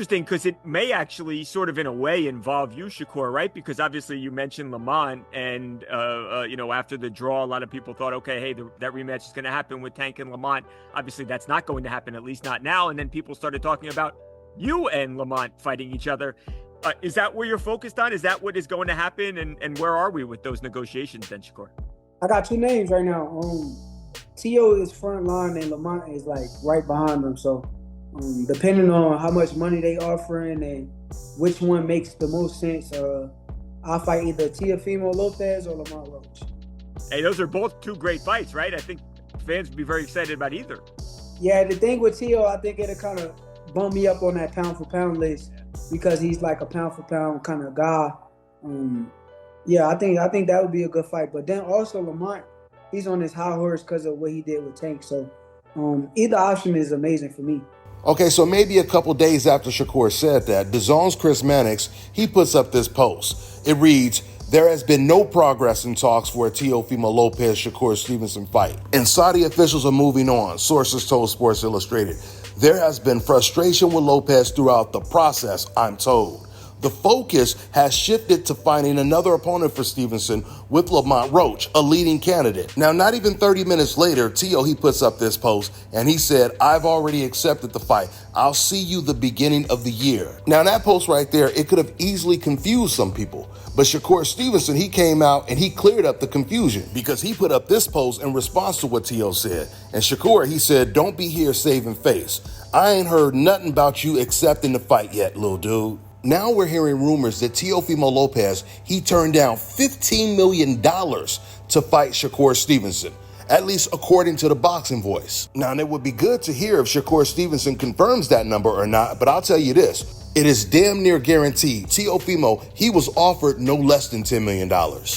interesting because it may actually sort of in a way involve you, Shakur, right? Because obviously you mentioned Lamont and, after the draw, a lot of people thought, okay, hey, that rematch is going to happen with Tank and Lamont. Obviously that's not going to happen, at least not now. And then people started talking about you and Lamont fighting each other. Is that where you're focused on? Is that what is going to happen? And where are we with those negotiations then, Shakur? I got two names right now. Tio is front line and Lamont is like right behind him. So depending on how much money they offering and which one makes the most sense, I'll fight either Teofimo Lopez or Lamont Roach. Hey, those are both two great fights, right? I think fans would be very excited about either. Yeah, the thing with Tio, I think it'll kind of bump me up on that pound for pound list because he's like a pound for pound kind of guy. I think that would be a good fight. But then also Lamont, he's on his high horse because of what he did with Tank. So either option is amazing for me. Okay, so maybe a couple days after Shakur said that, DAZN's Chris Mannix, he puts up this post. It reads, "There has been no progress in talks for a Teofimo Lopez-Shakur Stevenson fight, and Saudi officials are moving on," sources told Sports Illustrated. "There has been frustration with Lopez throughout the process, I'm told. The focus has shifted to finding another opponent for Stevenson with Lamont Roach, a leading candidate." Now, not even 30 minutes later, Tio, he puts up this post and he said, "I've already accepted the fight. I'll see you the beginning of the year." Now, that post right there, it could have easily confused some people. But Shakur Stevenson, he came out and he cleared up the confusion because he put up this post in response to what Tio said. And Shakur, he said, "Don't be here saving face. I ain't heard nothing about you accepting the fight yet, little dude." Now we're hearing rumors that Teofimo Lopez, he turned down $15 million to fight Shakur Stevenson, at least according to the Boxing Voice. Now, it would be good to hear if Shakur Stevenson confirms that number or not, but I'll tell you this, it is damn near guaranteed. Teofimo, he was offered no less than $10 million,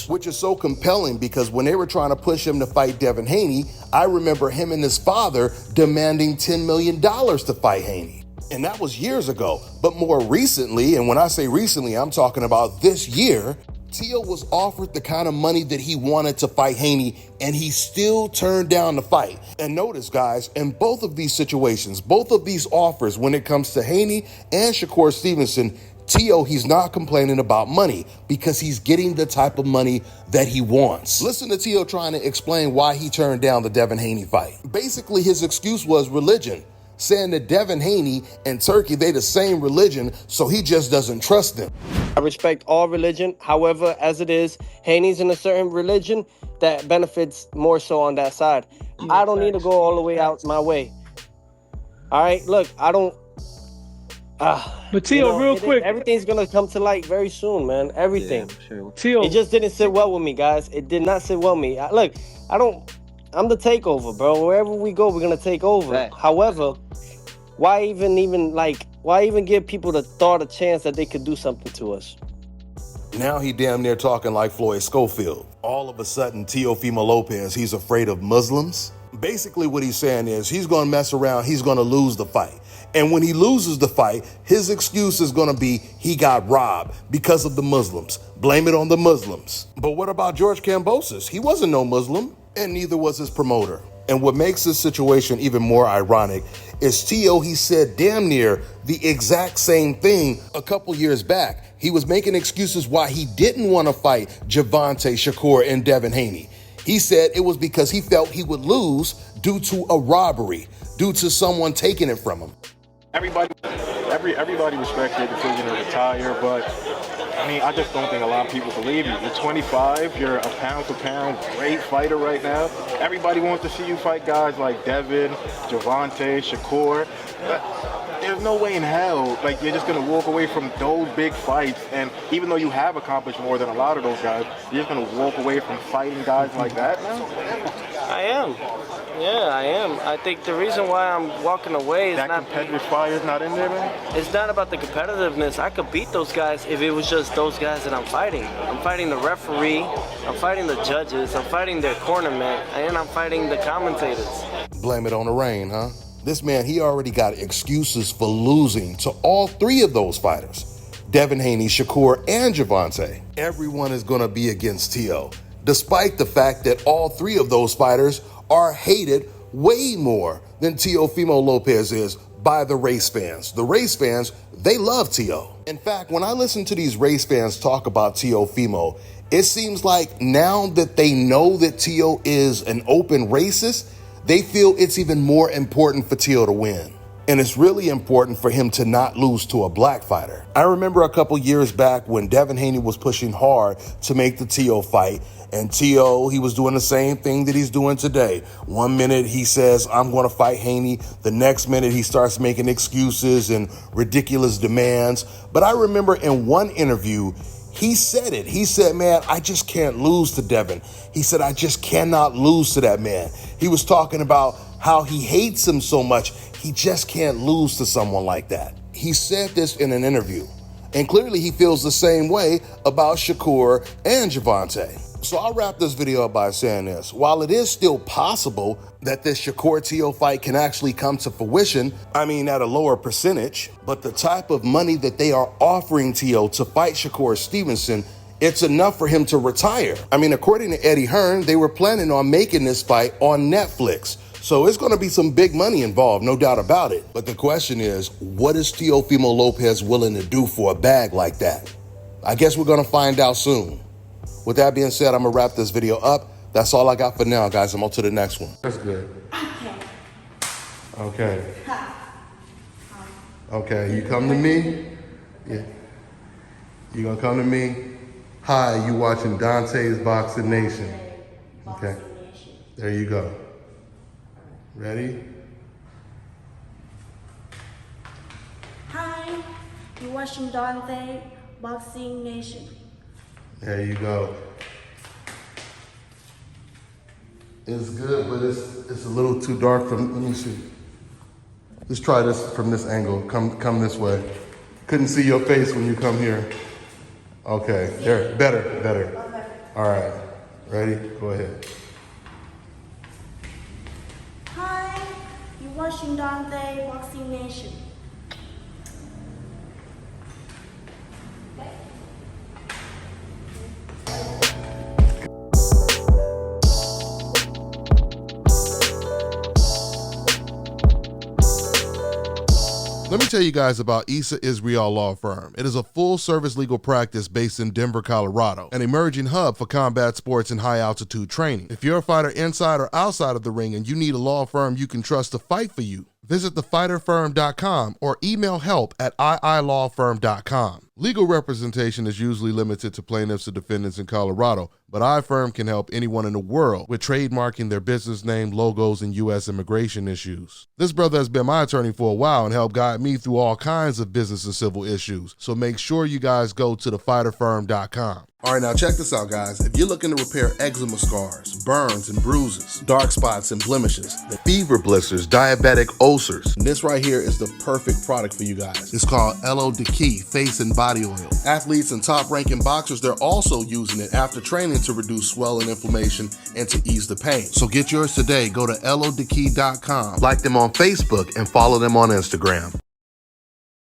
which is so compelling because when they were trying to push him to fight Devin Haney, I remember him and his father demanding $10 million to fight Haney. And that was years ago. But more recently, and when I say recently, I'm talking about this year, Tio was offered the kind of money that he wanted to fight Haney, and he still turned down the fight. And notice, guys, in both of these situations, both of these offers, when it comes to Haney and Shakur Stevenson, Tio, he's not complaining about money because he's getting the type of money that he wants. Listen to Tio trying to explain why he turned down the Devin Haney fight. Basically, his excuse was religion, saying that Devin Haney and Turkey, they the same religion, so he just doesn't trust them. I respect all religion. However, as it is, Haney's in a certain religion that benefits more so on that side. I don't need to go all the way out my way. All right, look, I don't... but Tio, real quick, everything's gonna come to light very soon, man. Everything. Yeah, sure. Tio, it just didn't sit well with me, guys. It did not sit well with me. I'm the takeover, bro. Wherever we go, we're gonna take over. Right. However, why even give people the thought, a chance that they could do something to us? Now he damn near talking like Floyd Schofield. All of a sudden, Teofimo Lopez, he's afraid of Muslims. Basically what he's saying is he's gonna mess around, he's gonna lose the fight. And when he loses the fight, his excuse is gonna be he got robbed because of the Muslims. Blame it on the Muslims. But what about George Kambosos? He wasn't no Muslim, and neither was his promoter. And what makes this situation even more ironic is Tio, he said damn near the exact same thing a couple years back. He was making excuses why he didn't want to fight Gervonta, Shakur, and Devin Haney. He said it was because he felt he would lose due to a robbery, due to someone taking it from him. Everybody respects your decision to retire, but I mean, I just don't think a lot of people believe you. You're 25, you're a pound-for-pound great fighter right now. Everybody wants to see you fight guys like Devin, Gervonta, Shakur. But there's no way in hell, like, you're just going to walk away from those big fights, and even though you have accomplished more than a lot of those guys, you're just going to walk away from fighting guys like that now? I am. Yeah, I am. I think the reason why I'm walking away is that not... competitive fire's not in there, man? It's not about the competitiveness. I could beat those guys if it was just those guys that I'm fighting. I'm fighting the referee, I'm fighting the judges, I'm fighting their cornerman, and I'm fighting the commentators. Blame it on the rain, huh? This man, he already got excuses for losing to all three of those fighters. Devin Haney, Shakur, and Gervonta. Everyone is going to be against Tio, despite the fact that all three of those fighters are hated way more than Teofimo Lopez is by the race fans. The race fans, they love Teo. In fact, when I listen to these race fans talk about Teofimo, it seems like now that they know that Teo is an open racist, they feel it's even more important for Teo to win. And it's really important for him to not lose to a black fighter. I remember a couple years back when Devin Haney was pushing hard to make the Teo fight, and Teo, he was doing the same thing that he's doing today. One minute he says, I'm going to fight Haney. The next minute he starts making excuses and ridiculous demands. But I remember in one interview, he said it. He said, man, I just can't lose to Devin. He said, I just cannot lose to that man. He was talking about how he hates him so much. He just can't lose to someone like that. He said this in an interview. And clearly he feels the same way about Shakur and Gervonta. So I'll wrap this video up by saying this. While it is still possible that this Shakur-Teo fight can actually come to fruition, I mean at a lower percentage, but the type of money that they are offering Teo to fight Shakur Stevenson, it's enough for him to retire. I mean, according to Eddie Hearn, they were planning on making this fight on Netflix. So it's going to be some big money involved, no doubt about it. But the question is, what is Teofimo Lopez willing to do for a bag like that? I guess we're going to find out soon. With that being said, I'm going to wrap this video up. That's all I got for now, guys. I'm on to the next one. That's good. Okay. Okay, you come to me? Yeah. You going to come to me? Hi, you watching Dante's Boxing Nation. Okay. There you go. Ready? Hi, you're watching Dante Boxing Nation. There you go. It's good, but it's a little too dark from, let me see. Let's try this from this angle. Come this way. Couldn't see your face when you come here. Okay, there, better. Okay. All right, ready? Go ahead. Hi, you're watching Dante Boxing Nation. Let me tell you guys about Issa Israel Law Firm. It is a full-service legal practice based in Denver, Colorado, an emerging hub for combat sports and high-altitude training. If you're a fighter inside or outside of the ring and you need a law firm you can trust to fight for you, visit thefighterfirm.com or email help@iilawfirm.com. Legal representation is usually limited to plaintiffs or defendants in Colorado, but iFirm can help anyone in the world with trademarking their business name, logos, and U.S. immigration issues. This brother has been my attorney for a while and helped guide me through all kinds of business and civil issues, so make sure you guys go to thefighterfirm.com. All right, now check this out, guys. If you're looking to repair eczema scars, burns and bruises, dark spots and blemishes, the fever blisters, diabetic ulcers, this right here is the perfect product for you guys. It's called LO Key Face and Body Oil. Athletes and top-ranking boxers, they're also using it after training to reduce swelling, inflammation, and to ease the pain. So get yours today. Go to LODkey.com, like them on Facebook, and follow them on Instagram.